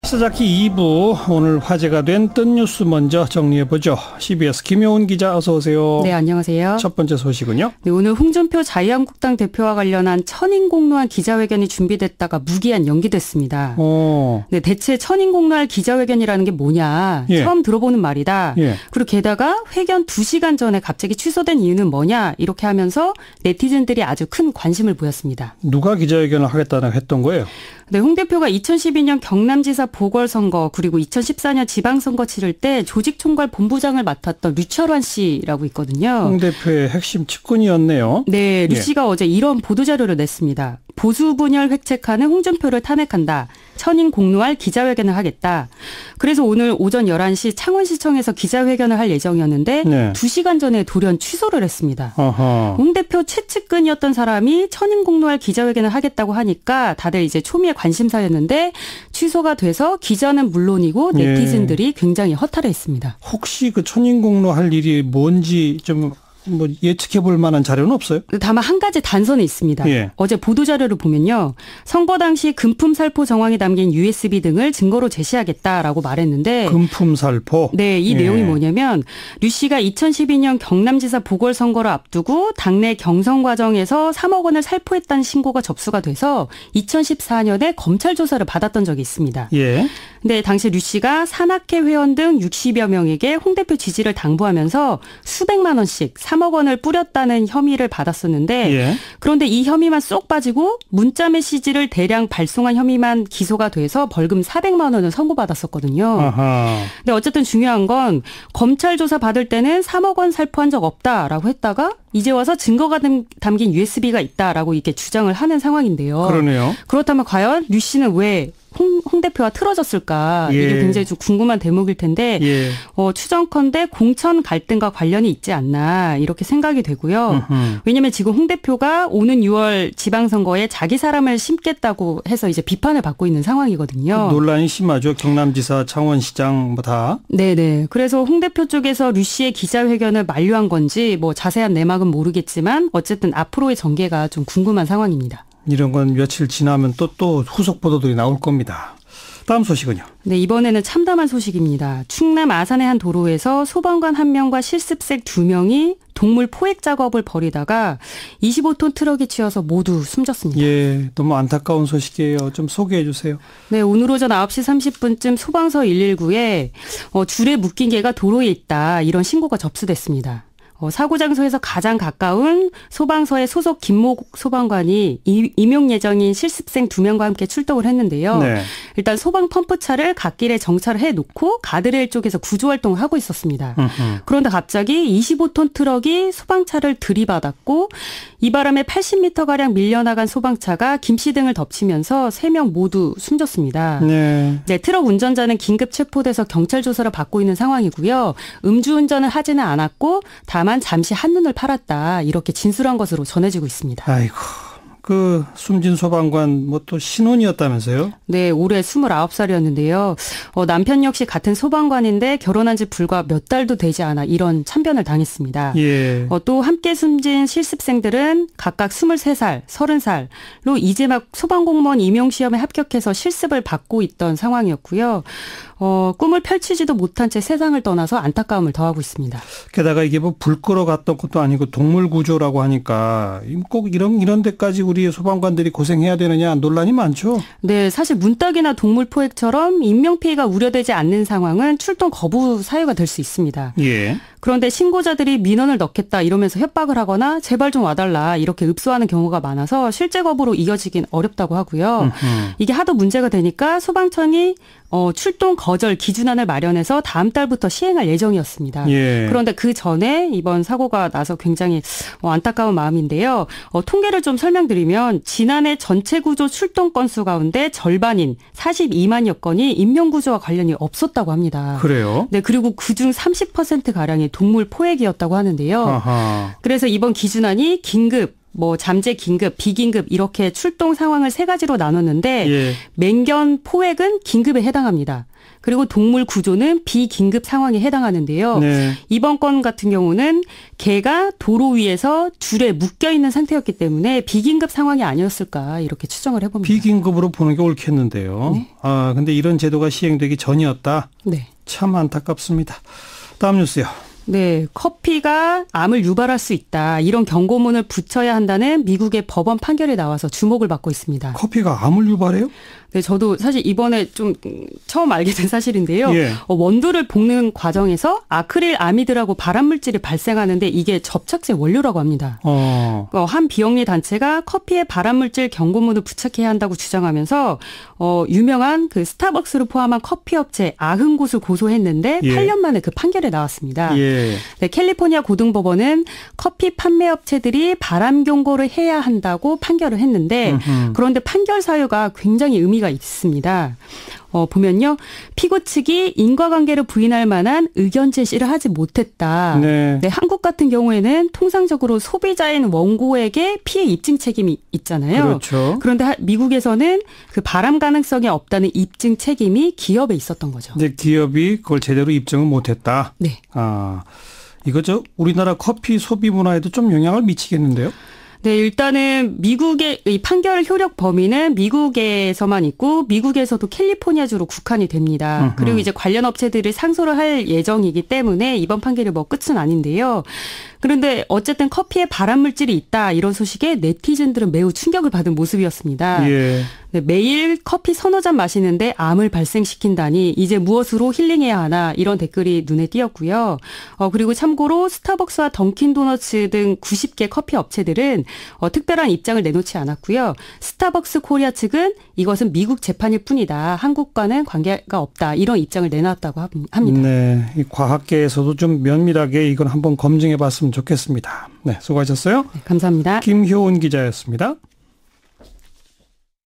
시사자키 2부 오늘 화제가 된 뜬 뉴스 먼저 정리해보죠. CBS 김효은 기자 어서 오세요. 네, 안녕하세요. 첫 번째 소식은요. 네, 오늘 홍준표 자유한국당 대표와 관련한 천인공노할 기자회견이 준비됐다가 무기한 연기됐습니다. 네, 대체 천인공노할 기자회견이라는 게 뭐냐. 예. 처음 들어보는 말이다. 예. 그리고 게다가 회견 2시간 전에 갑자기 취소된 이유는 뭐냐. 이렇게 하면서 네티즌들이 아주 큰 관심을 보였습니다. 누가 기자회견을 하겠다고 했던 거예요? 네, 홍 대표가 2012년 경남지사 보궐선거 그리고 2014년 지방선거 치를 때 조직총괄 본부장을 맡았던 류철환 씨라고 있거든요. 홍 대표의 핵심 측근이었네요. 네, 류 예. 씨가 어제 이런 보도자료를 냈습니다. 보수 분열 획책하는 홍준표를 탄핵한다. 천인공노할 기자회견을 하겠다. 그래서 오늘 오전 11시 창원시청에서 기자회견을 할 예정이었는데 네. 2시간 전에 돌연 취소를 했습니다. 어허. 홍 대표 최측근이었던 사람이 천인공노할 기자회견을 하겠다고 하니까 다들 이제 초미의 관심사였는데 취소가 돼서 기자는 물론이고 네티즌들이 굉장히 허탈해했습니다. 혹시 그 천인공로 할 일이 뭔지 좀 예측해 볼 만한 자료는 없어요? 다만 한 가지 단서는 있습니다. 예. 어제 보도자료를 보면요. 선거 당시 금품 살포 정황이 담긴 USB 등을 증거로 제시하겠다라고 말했는데 금품 살포? 네, 이 예. 내용이 뭐냐면 류 씨가 2012년 경남지사 보궐선거를 앞두고 당내 경선 과정에서 3억 원을 살포했다는 신고가 접수가 돼서 2014년에 검찰 조사를 받았던 적이 있습니다. 예. 근데 당시 류 씨가 산악회 회원 등 60여 명에게 홍 대표 지지를 당부하면서 수백만 원씩 3억 원을 뿌렸다는 혐의를 받았었는데 예. 그런데 이 혐의만 쏙 빠지고 문자 메시지를 대량 발송한 혐의만 기소가 돼서 벌금 400만 원을 선고받았었거든요. 아하. 근데 어쨌든 중요한 건 검찰 조사 받을 때는 3억 원 살포한 적 없다라고 했다가 이제 와서 증거가 담긴 USB가 있다라고 이렇게 주장을 하는 상황인데요. 그러네요. 그렇다면 과연 류 씨는 왜 홍 대표와 틀어졌을까? 예. 이게 굉장히 좀 궁금한 대목일 텐데 예. 추정컨대 공천 갈등과 관련이 있지 않나 이렇게 생각이 되고요. 왜냐하면 지금 홍 대표가 오는 6월 지방선거에 자기 사람을 심겠다고 해서 이제 비판을 받고 있는 상황이거든요. 논란이 심하죠. 경남지사, 창원시장 뭐 다. 네네. 그래서 홍 대표 쪽에서 류 씨의 기자회견을 만류한 건지 뭐 자세한 내막은 모르겠지만 어쨌든 앞으로의 전개가 좀 궁금한 상황입니다. 이런 건 며칠 지나면 또 후속 보도들이 나올 겁니다. 다음 소식은요. 네, 이번에는 참담한 소식입니다. 충남 아산의 한 도로에서 소방관 1명과 실습생 2명이 동물 포획 작업을 벌이다가 25톤 트럭에 치여서 모두 숨졌습니다. 예, 너무 안타까운 소식이에요. 좀 소개해 주세요. 네, 오늘 오전 9시 30분쯤 소방서 119에 줄에 묶인 개가 도로에 있다. 이런 신고가 접수됐습니다. 사고 장소에서 가장 가까운 소방서의 소속 김모 소방관이 임용 예정인 실습생 2명과 함께 출동을 했는데요. 네. 일단 소방 펌프차를 갓길에 정차를 해놓고 가드레일 쪽에서 구조활동을 하고 있었습니다. 그런데 갑자기 25톤 트럭이 소방차를 들이받았고 이 바람에 80m가량 밀려나간 소방차가 김씨 등을 덮치면서 3명 모두 숨졌습니다. 네. 네, 트럭 운전자는 긴급 체포돼서 경찰 조사를 받고 있는 상황이고요. 음주운전을 하지는 않았고 다만 잠시 한눈을 팔았다. 이렇게 진술한 것으로 전해지고 있습니다. 아이고, 그 숨진 소방관 뭐 또 신혼이었다면서요? 네, 올해 29살이었는데요. 남편 역시 같은 소방관인데 결혼한 지 불과 몇 달도 되지 않아 이런 참변을 당했습니다. 예. 또 함께 숨진 실습생들은 각각 23살, 30살로 이제 막 소방공무원 임용시험에 합격해서 실습을 받고 있던 상황이었고요. 꿈을 펼치지도 못한 채 세상을 떠나서 안타까움을 더하고 있습니다. 게다가 이게 뭐 불 끌어갔던 것도 아니고 동물 구조라고 하니까 꼭 이런 데까지 우리 소방관들이 고생해야 되느냐 논란이 많죠. 네, 사실 문딱이나 동물 포획처럼 인명피해가 우려되지 않는 상황은 출동 거부 사유가 될 수 있습니다. 예. 그런데 신고자들이 민원을 넣겠다 이러면서 협박을 하거나 제발 좀 와달라 이렇게 읍소하는 경우가 많아서 실제 거부로 이어지긴 어렵다고 하고요. 이게 하도 문제가 되니까 소방청이 출동 거절 기준안을 마련해서 다음 달부터 시행할 예정이었습니다. 예. 그런데 그 전에 이번 사고가 나서 굉장히 안타까운 마음인데요. 통계를 좀 설명드리면 지난해 전체 구조 출동 건수 가운데 절반인 42만여 건이 인명구조와 관련이 없었다고 합니다. 그래요? 네, 그리고 그중 30%가량이 동물 포획이었다고 하는데요. 아하. 그래서 이번 기준안이 긴급 뭐 잠재 긴급, 비긴급 이렇게 출동 상황을 세 가지로 나눴는데 예. 맹견 포획은 긴급에 해당합니다. 그리고 동물 구조는 비긴급 상황에 해당하는데요. 네. 이번 건 같은 경우는 개가 도로 위에서 줄에 묶여 있는 상태였기 때문에 비긴급 상황이 아니었을까 이렇게 추정을 해봅니다. 비긴급으로 보는 게 옳겠는데요. 네. 아, 근데 이런 제도가 시행되기 전이었다. 네. 참 안타깝습니다. 다음 뉴스요. 네, 커피가 암을 유발할 수 있다. 이런 경고문을 붙여야 한다는 미국의 법원 판결이 나와서 주목을 받고 있습니다. 커피가 암을 유발해요? 네, 저도 사실 이번에 좀 처음 알게 된 사실인데요. 예. 원두를 볶는 과정에서 아크릴 아미드라고 발암물질이 발생하는데 이게 접착제 원료라고 합니다. 한 비영리 단체가 커피에 발암물질 경고문을 부착해야 한다고 주장하면서 유명한 그 스타벅스를 포함한 커피 업체 90곳을 고소했는데 예. 8년 만에 그 판결이 나왔습니다. 예. 네, 캘리포니아 고등법원은 커피 판매 업체들이 발암 경고를 해야 한다고 판결을 했는데 그런데 판결 사유가 굉장히 의미가 있습니다. 보면요. 피고 측이 인과관계를 부인할 만한 의견 제시를 하지 못했다. 네. 네, 한국 같은 경우에는 통상적으로 소비자인 원고에게 피해 입증 책임이 있잖아요. 그렇죠. 그런데 미국에서는 그 발암 가능성이 없다는 입증 책임이 기업에 있었던 거죠. 근데 기업이 그걸 제대로 입증을 못했다. 네. 아, 이거 우리나라 커피 소비 문화에도 좀 영향을 미치겠는데요? 네, 일단은 미국의 이 판결 효력 범위는 미국에서만 있고 미국에서도 캘리포니아주로 국한이 됩니다. 그리고 이제 관련 업체들이 상소를 할 예정이기 때문에 이번 판결이 뭐 끝은 아닌데요. 그런데 어쨌든 커피에 발암물질이 있다 이런 소식에 네티즌들은 매우 충격을 받은 모습이었습니다. 예. 네, 매일 커피 서너 잔 마시는데 암을 발생시킨다니 이제 무엇으로 힐링해야 하나 이런 댓글이 눈에 띄었고요. 그리고 참고로 스타벅스와 던킨도너츠 등 90개 커피 업체들은 특별한 입장을 내놓지 않았고요. 스타벅스 코리아 측은 이것은 미국 재판일 뿐이다. 한국과는 관계가 없다. 이런 입장을 내놨다고 합니다. 네, 이 과학계에서도 좀 면밀하게 이건 한번 검증해 봤으면 좋겠습니다. 네, 수고하셨어요. 네, 감사합니다. 김효은 기자였습니다.